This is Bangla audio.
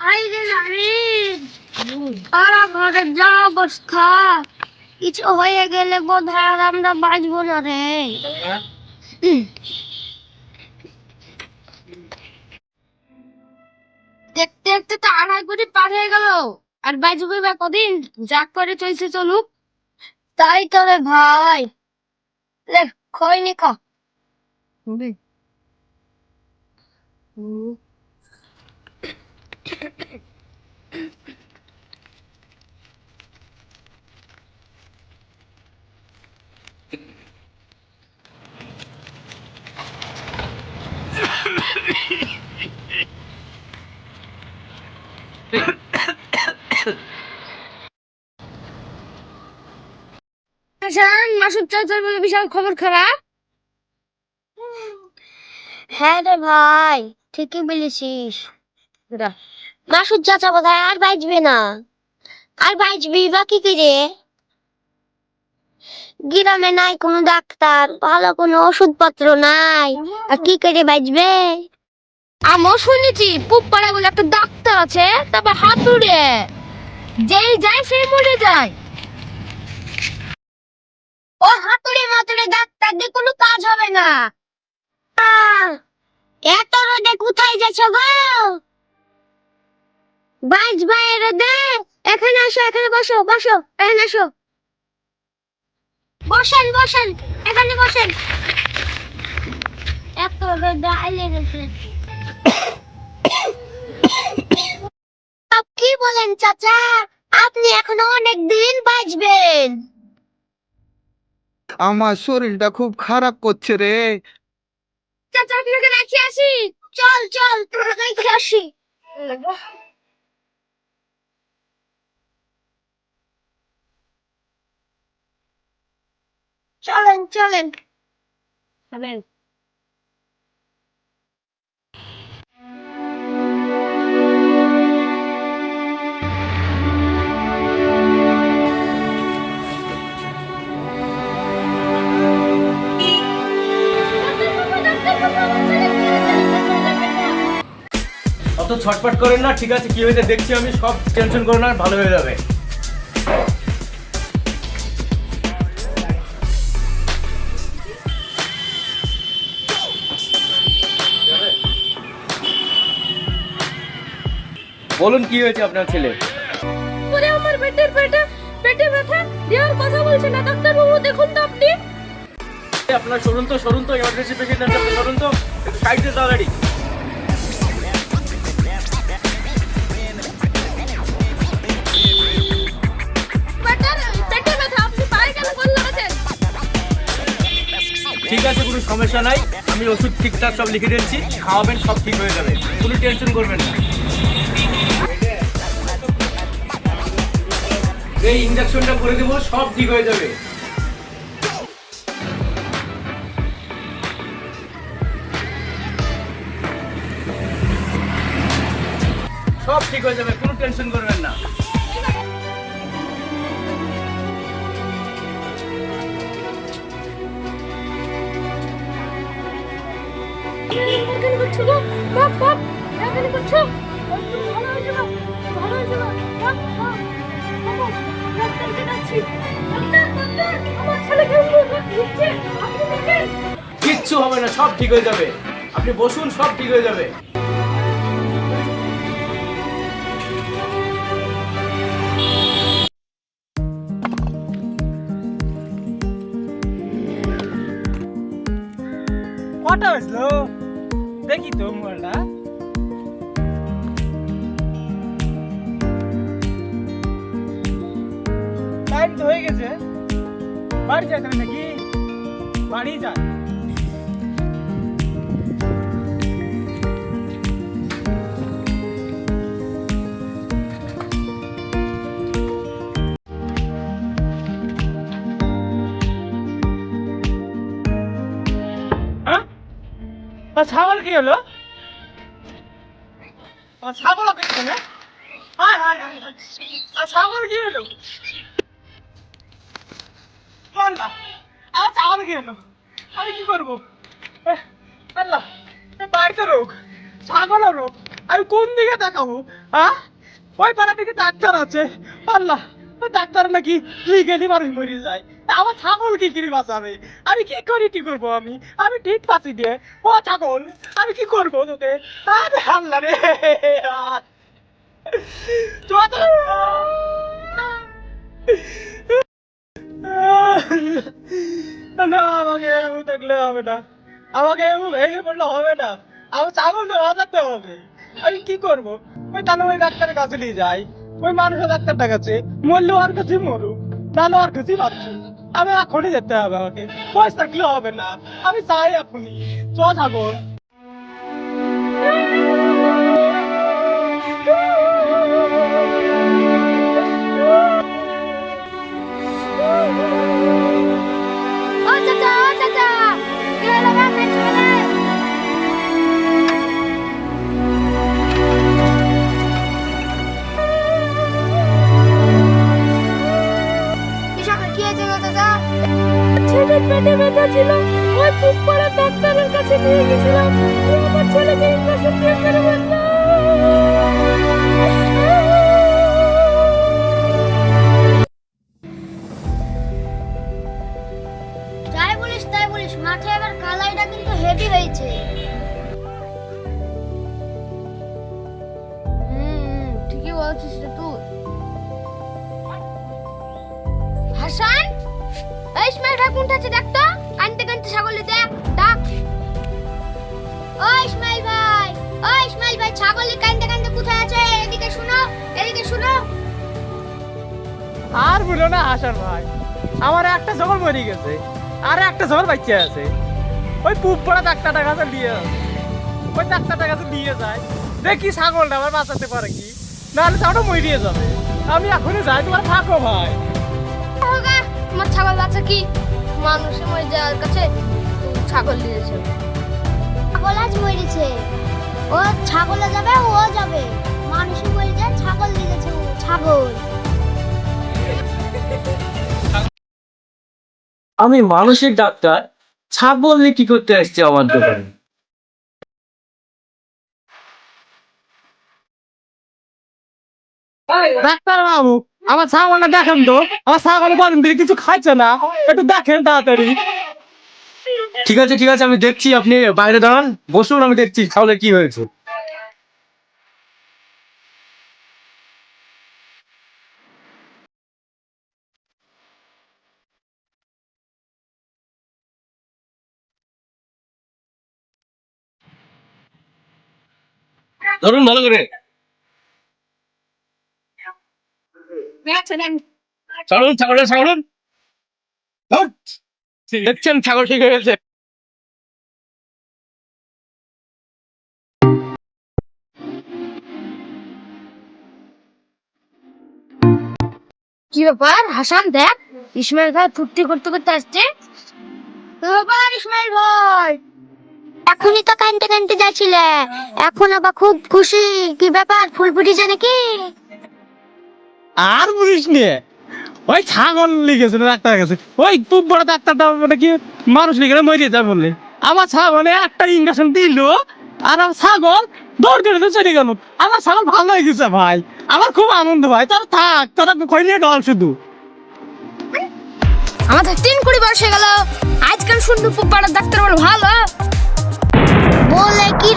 আইরে নাহিদ, সারা ঘরের যা অবস্থা, কিছু হয়ে গেলে বোধহয় আর আমরা বাঁচবো না রে। দেখতে দেখতে তো 2.5 কোটি পার হয়ে গেল, আর বাঁচবই বা কদিন? যা করে চলছে চলুক। তাই তো রে ভাই, লে খৈনি খা। মাসুদ চাচার বলে বিশাল খবর খারাপ। হ্যাঁ রে ভাই, ঠিকই বলেছিস। মাসুদ চাচা বোধহয় আর বাঁচবে না। আর বাঁচবি বা কি করে? গ্রামে নাই কোনো ডাক্তার, ভালো কোনো ওষুধপত্র নাই, আর কি করে বাঁচবে? আমিও শুনেছি পুপ্পাড়া বলে একটা ডাক্তার আছে, তারপর হাতুড়ে যেই যায় সেই মরে যায়। ও হাতুড়ে মাতুড়ে ডাক্তার দিয়ে কোনো কাজ হবে না। এত রোদে কোথায় যাচ্ছ গো? বাঁচবা এ রোদে? এখানে আসো, এখানে বসো বসো, এখানে আসো। বসেন বসেন, এখানে বসেন। এত রোদে আইলে গেছে। কি বলেন চাচা? আপনি এখনো অনেক দিন বাঁচবেন। আমার শরীরটা খুব খারাপ করছে রে। চাচা আপনাকে রেখে আসি। চল চল, তোকে রেখে আসি। চলেন চলেন চলেন। অত ছটফট করেন না, ঠিক আছে? কি হয়েছে দেখছি আমি, সব টেনশন করো না, ভালো হয়ে যাবে। বলুন কি হয়েছে আপনার ছেলে? ওরে আমার পেটে ব্যথা, দেওয়ার কথা বলছে না ডাক্তার বাবু, দেখুন তো আপনি। আপনার সরুন তো ইমার্জেন্সি পেশেন্ট আছে, আপনি সরুন তো, একটু সাইড দিয়ে দাও গাড়ি। পেটে ব্যথা, আপনি পায়ে কেন বললেন? ঠিক আছে, কোনো সমস্যা নাই, আমি ওষুধ ঠিকঠাক সব লিখে দিচ্ছি, খাওয়াবেন, সব ঠিক হয়ে যাবে, কোনো টেনশন করবেন না। এই ইনজেকশনটা করে দেবো, সব ঠিক হয়ে যাবে। সব ঠিক হয়ে যাবে, কোনো টেনশন করবেন না। কিচ্ছু হবে না, সব ঠিক হয়ে যাবে, আপনি বসুন, সব ঠিক হয়ে যাবে। কটা হয়েছিল দেখি তো মোবাইলটা। টাইম তো হয়ে গেছে, বাড়ি যাই তুমি নাকি? বাড়ি যাই। ছাগল কি হলো? ছাগল কেন? ছাগল কি হলো? ছাগল কি হলো? আমি কি করবো? আল্লাহ, বাড়িতে রোগ, ছাগলও রোগ। আমি কোন দিকে দেখাবো? হ্যাঁ, ওই পাড়া দিকে ডাক্তার আছে। আল্লাহ, ওই ডাক্তার নাকি লিগেলি মানুষ মরে যায়। আমার ছাগল কি করে বাঁচাবে? আমি কি করবো? আমি ঠিক পাচ্ছি দিয়ে। ও ছাগল, আমি কি করবো তোকে? আরে আল্লাহ রে, না, আমাকে এমন দেখলে হবে না, আমাকে এমন ভেঙে পড়লে হবে না। আমার ছাগলটা বাঁচাতে হবে। আমি কি করবো? ওই তাহলে ওই ডাক্তারের কাছে নিয়ে যাই, ওই মানুষের ডাক্তারটা কাছে। মরলে ওর কাছে মরুক, তাহলে ওর কাছে বাঁচু। আমি এখনই যেতে হবে, আমাকে পয়সা থাকলে হবে না। আমি চাই এখনই। চ ছাগল। ও চাচা, ও চাচা, কি হলো গো? কাছে বলে। কি সকাল কি হয়েছে গো চাচা? ছেলের পেটে ব্যথা ছিল, ওই পুষ্পাড়ার ডাক্তারের কাছে নিয়ে গেছিলাম। ও আমার ছেলেকে ইনজেকশন দিয়ে মেরে ফেলল। তাই বলিস, মাঠে এবার কালাইটা কিন্তু হেভি হয়েছে। ঠিকই বলছিস রে তুই। হাসান, এই ইসমাইল ভাই কোনটা আছে দেখ তো। কানতে কানতে ছাগলে দেখ, ডাক। ও ইসমাইল ভাই, ছাগলে কানতে কানতে কোথায় আছে? এদিকে শুনো, এদিকে শুনো। আর বলো না হাসান ভাই, আমার একটা ছাগল মরে গেছে, আর একটা ছাগল বাচ্চা আছে। ওই পুপ পড়া ডাক্তারটার কাছে নিয়ে ওই ডাক্তারটার কাছে নিয়ে যায়, দেখি ছাগলটা আবার বাঁচাতে পারে কি, নাহলে তাওটা মরিয়ে যাবে। আমি এখনই যাই, তোমার থাকো ভাই। হোগা, তোমার ছাগল বাচ্চা কি মানুষে মরে যাওয়ার কাছে ছাগল দিয়েছে? ছাগল আজ মরেছে, ও ছাগলে যাবে, ও যাবে। মানুষে মরে যায়, ছাগল দিয়েছে ও, ছাগল। আমি মানসিক ডাক্তার, ছাগল নিয়ে কি করতে আসছে আমার দোকানে? ডাক্তার বাবু, আমার ছাগলটা দেখেন তো, আমার ছাগল কদিন ধরে কিছু খাইছে না, একটু দেখেন তাড়াতাড়ি। ঠিক আছে ঠিক আছে, আমি দেখছি, আপনি বাইরে দাঁড়ান, বসুন, আমি দেখছি ছাগলের কি হয়েছে। ধরুন ভালো করে, ছাড়ুন ছাগলটা, ছাড়ুন। ধুৎ, দেখছেন ছাগল ঠিক হয়ে গেছে। কি ব্যাপার হাসান, দেখ ইসমাইল ভাই ফুর্তি করতে করতে আসছে। কি ব্যাপার ইসমাইল ভাই? এখনই তো কানতে কানতে যাচ্ছিলে, এখন আবার খুব খুশি। কি ব্যাপার, ফুল ফুটেছে নাকি? আর বুঝিস নিয়ে, ওই ছাগল লিখেছে না ডাক্তারের কাছে, ওই খুব বড় ডাক্তারটা মানে কি মানুষ লিখে মরিয়ে যায় বললে। আমার ছাগলে একটা ইঞ্জেকশন দিল, আর আমার ছাগল দৌড় করে চলে গেল। আমার ছাগল ভালো হয়ে গেছে ভাই, আমার খুব আনন্দ ভাই। তোরা থাক, তোরা কইলে ডল শুধু। আমাদের 3 বয়স হয়ে গেল, আজকাল শুনবো পাড়ার ডাক্তার বলে ভালো বলে কি